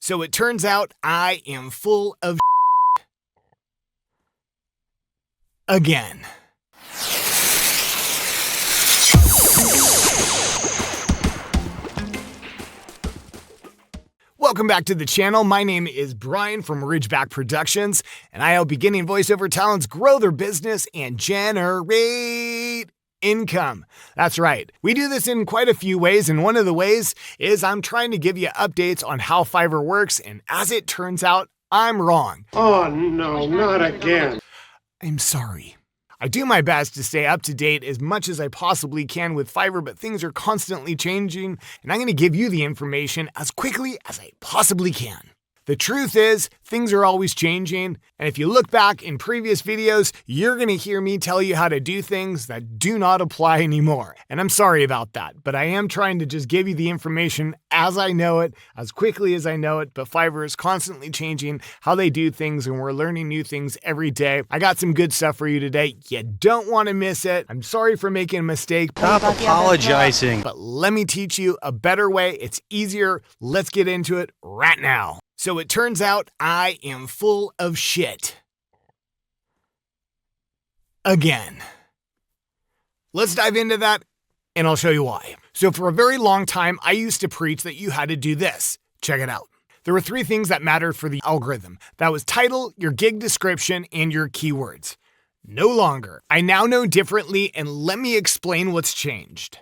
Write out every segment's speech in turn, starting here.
So it turns out I am full of again. Welcome back to the channel. My name is Brian from Ridgeback Productions, and I help beginning voiceover talents grow their business and generate income. That's right. We do this in quite a few ways, and one of the ways is I'm trying to give you updates on how Fiverr works, and as it turns out, I'm wrong. Oh no, not again. I'm sorry. I do my best to stay up to date as much as I possibly can with Fiverr, but things are constantly changing, and I'm going to give you the information as quickly as I possibly can. The truth is, things are always changing, and if you look back in previous videos, you're going to hear me tell you how to do things that do not apply anymore. And I'm sorry about that, but I am trying to just give you the information as I know it, as quickly as I know it, but Fiverr is constantly changing how they do things, and we're learning new things every day. I got some good stuff for you today. You don't want to miss it. I'm sorry for making a mistake. Stop apologizing. But let me teach you a better way. It's easier. Let's get into it right now. So it turns out I am full of shit. Again. Let's dive into that, and I'll show you why. So for a very long time, I used to preach that you had to do this. Check it out. There were 3 things that mattered for the algorithm. That was title, your gig description, and your keywords. No longer. I now know differently, and let me explain what's changed.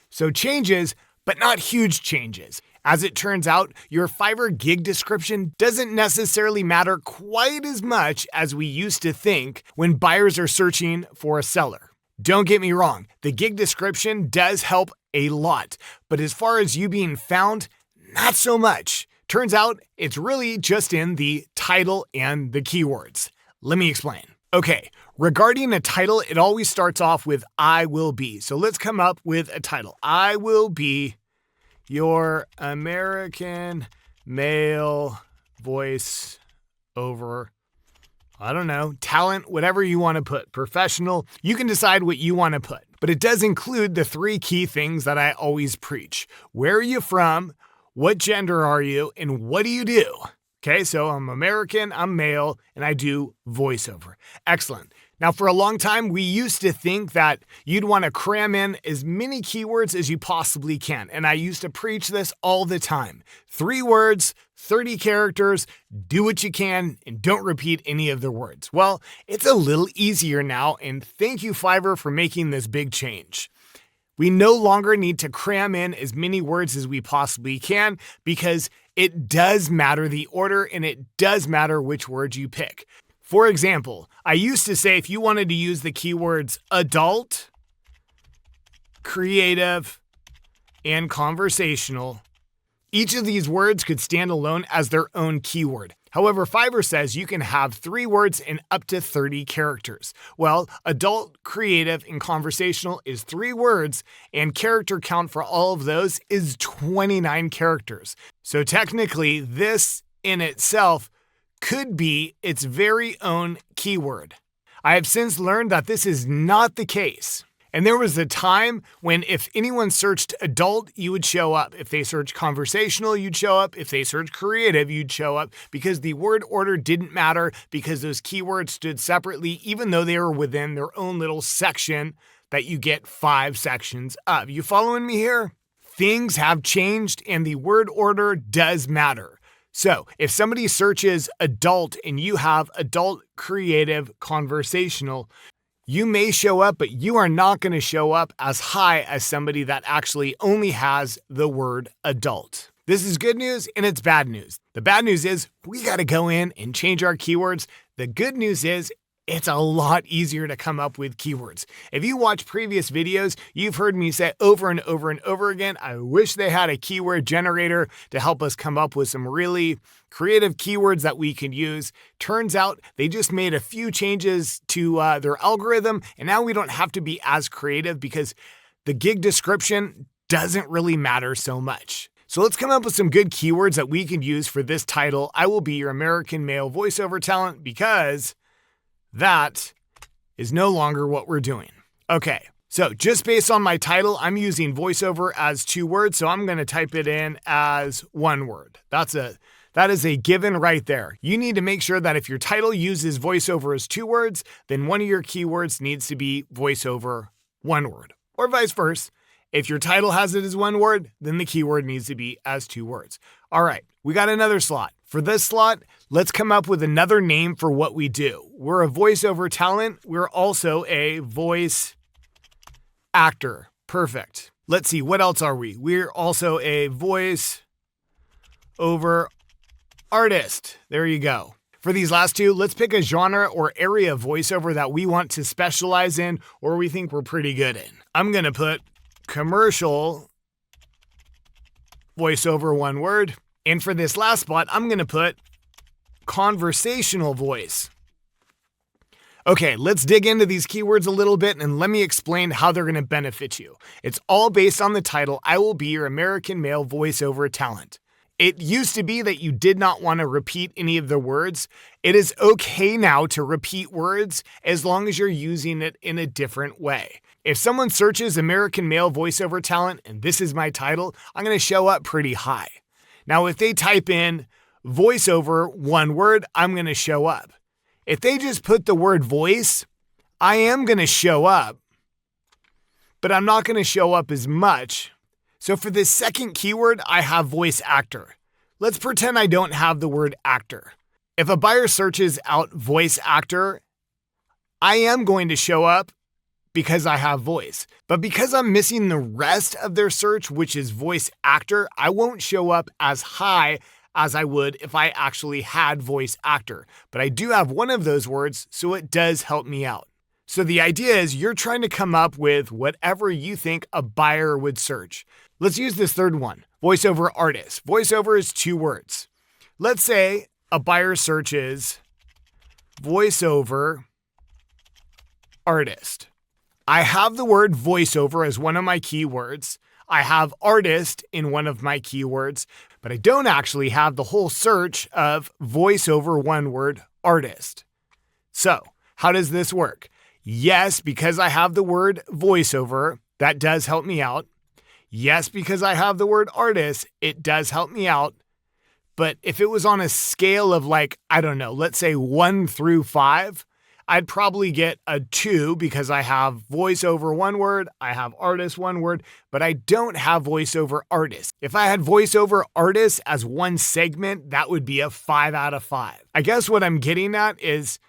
So changes, but not huge changes. As it turns out, your Fiverr gig description doesn't necessarily matter quite as much as we used to think when buyers are searching for a seller. Don't get me wrong, the gig description does help a lot, but as far as you being found, not so much. Turns out it's really just in the title and the keywords. Let me explain. Okay, regarding a title, it always starts off with I will be. So let's come up with a title. I will be your American male voice over, I don't know, talent, whatever you want to put, professional. You can decide what you want to put, but it does include the 3 key things that I always preach. Where are you from? What gender are you? And what do you do? Okay, so I'm American, I'm male, and I do voiceover. Excellent. Now, for a long time, we used to think that you'd want to cram in as many keywords as you possibly can. And I used to preach this all the time. 3 words, 30 characters, do what you can, and don't repeat any of the words. Well, it's a little easier now, and thank you, Fiverr, for making this big change. We no longer need to cram in as many words as we possibly can because it does matter the order and it does matter which words you pick. For example, I used to say if you wanted to use the keywords adult, creative, and conversational, each of these words could stand alone as their own keyword. However, Fiverr says you can have 3 words and up to 30 characters. Well, adult, creative, and conversational is 3 words, and character count for all of those is 29 characters. So technically, this in itself could be its very own keyword. I have since learned that this is not the case. And there was a time when if anyone searched adult, you would show up. If they searched conversational, you'd show up. If they searched creative, you'd show up because the word order didn't matter because those keywords stood separately, even though they were within their own little section that you get 5 sections of. You following me here? Things have changed and the word order does matter. So if somebody searches adult and you have adult, creative, conversational, you may show up, but you are not going to show up as high as somebody that actually only has the word adult. This is good news and it's bad news. The bad news is we got to go in and change our keywords. The good news is it's a lot easier to come up with keywords. If you watch previous videos, you've heard me say over and over and over again, I wish they had a keyword generator to help us come up with some really creative keywords that we could use. Turns out they just made a few changes to their algorithm, and now we don't have to be as creative because the gig description doesn't really matter so much. So let's come up with some good keywords that we can use for this title. I will be your American male voiceover talent because that is no longer what we're doing. Okay, so just based on my title, I'm using voiceover as 2 words, so I'm going to type it in as 1 word. That's That is a given right there. You need to make sure that if your title uses voiceover as 2 words, then one of your keywords needs to be voiceover 1 word, or vice versa. If your title has it as 1 word, then the keyword needs to be as 2 words. All right, we got another slot. For this slot, let's come up with another name for what we do. We're a voiceover talent. We're also a voice actor. Perfect. Let's see, what else are we? We're also a voice over artist. There you go. For these last 2, let's pick a genre or area of voiceover that we want to specialize in or we think we're pretty good in. I'm going to put commercial voiceover 1 word. And for this last spot, I'm going to put conversational voice. Okay, let's dig into these keywords a little bit and let me explain how they're going to benefit you. It's all based on the title, I will be your American male voiceover talent. It used to be that you did not want to repeat any of the words. It is okay now to repeat words as long as you're using it in a different way. If someone searches American male voiceover talent and this is my title, I'm going to show up pretty high. Now, if they type in voiceover 1 word, I'm going to show up. If they just put the word voice, I am going to show up, but I'm not going to show up as much. So for this second keyword, I have voice actor. Let's pretend I don't have the word actor. If a buyer searches out voice actor, I am going to show up because I have voice. But because I'm missing the rest of their search, which is voice actor, I won't show up as high as I would if I actually had voice actor. But I do have one of those words, so it does help me out. So the idea is you're trying to come up with whatever you think a buyer would search. Let's use this third one, voiceover artist. Voiceover is 2 words. Let's say a buyer searches voiceover artist. I have the word voiceover as one of my keywords. I have artist in one of my keywords, but I don't actually have the whole search of voiceover 1 word artist. So how does this work? Yes, because I have the word voiceover, that does help me out. Yes, because I have the word artist, it does help me out. But if it was on a scale of let's say 1 through 5, I'd probably get a 2 because I have voiceover 1 word, I have artist 1 word, but I don't have voiceover artist. If I had voiceover artist as 1 segment, that would be a 5 out of 5. I guess what I'm getting at is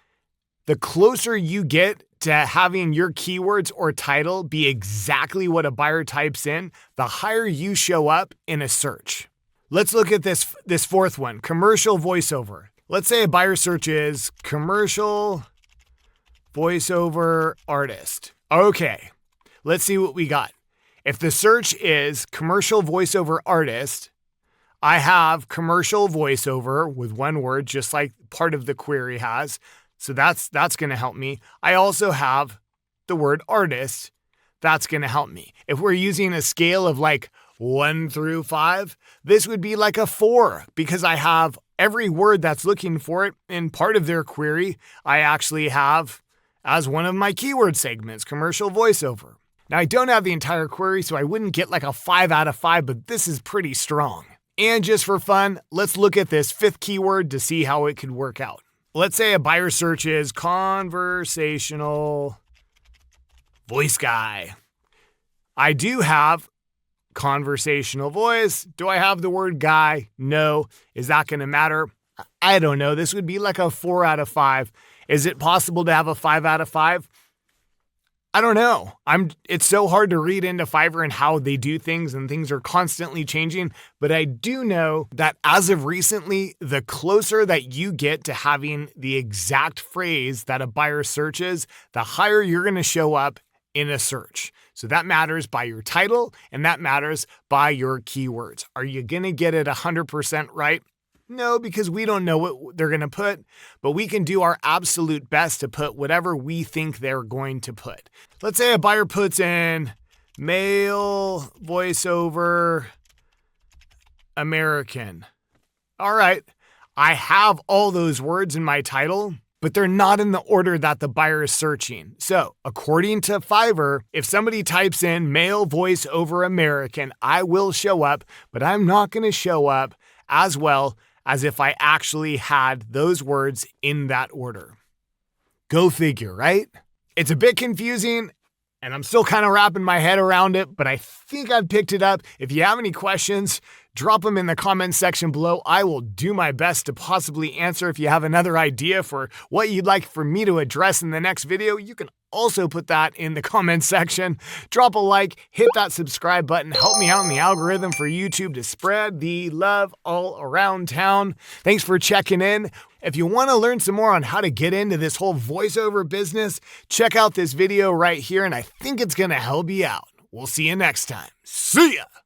the closer you get to having your keywords or title be exactly what a buyer types in, the higher you show up in a search. Let's look at this fourth one, commercial voiceover. Let's say a buyer searches commercial voiceover artist. Okay, let's see what we got. If the search is commercial voiceover artist, I have commercial voiceover with 1 word, just like part of the query has. So that's going to help me. I also have the word artist. That's going to help me. If we're using a scale of 1 through 5, this would be a 4 because I have every word that's looking for it in part of their query. I actually have as one of my keyword segments, commercial voiceover. Now I don't have the entire query, so I wouldn't get a 5 out of 5, but this is pretty strong. And just for fun, let's look at this 5th keyword to see how it could work out. Let's say a buyer searches conversational voice guy. I do have conversational voice. Do I have the word guy? No. Is that going to matter? I don't know. This would be a 4 out of 5. Is it possible to have a 5 out of 5? I don't know. It's so hard to read into Fiverr and how they do things, and things are constantly changing. But I do know that as of recently, the closer that you get to having the exact phrase that a buyer searches, the higher you're going to show up in a search. So that matters by your title, and that matters by your keywords. Are you going to get it 100% right? No, because we don't know what they're going to put, but we can do our absolute best to put whatever we think they're going to put. Let's say a buyer puts in male voiceover American. All right, I have all those words in my title, but they're not in the order that the buyer is searching. So according to Fiverr, if somebody types in male voiceover American, I will show up, but I'm not going to show up as well as if I actually had those words in that order. Go figure, right? It's a bit confusing, and I'm still kind of wrapping my head around it, but I think I've picked it up. If you have any questions, drop them in the comments section below. I will do my best to possibly answer. If you have another idea for what you'd like for me to address in the next video, you can also put that in the comments section. Drop a like, hit that subscribe button, help me out in the algorithm for YouTube to spread the love all around town. Thanks for checking in. If you want to learn some more on how to get into this whole voiceover business, check out this video right here, and I think it's going to help you out. We'll see you next time. See ya!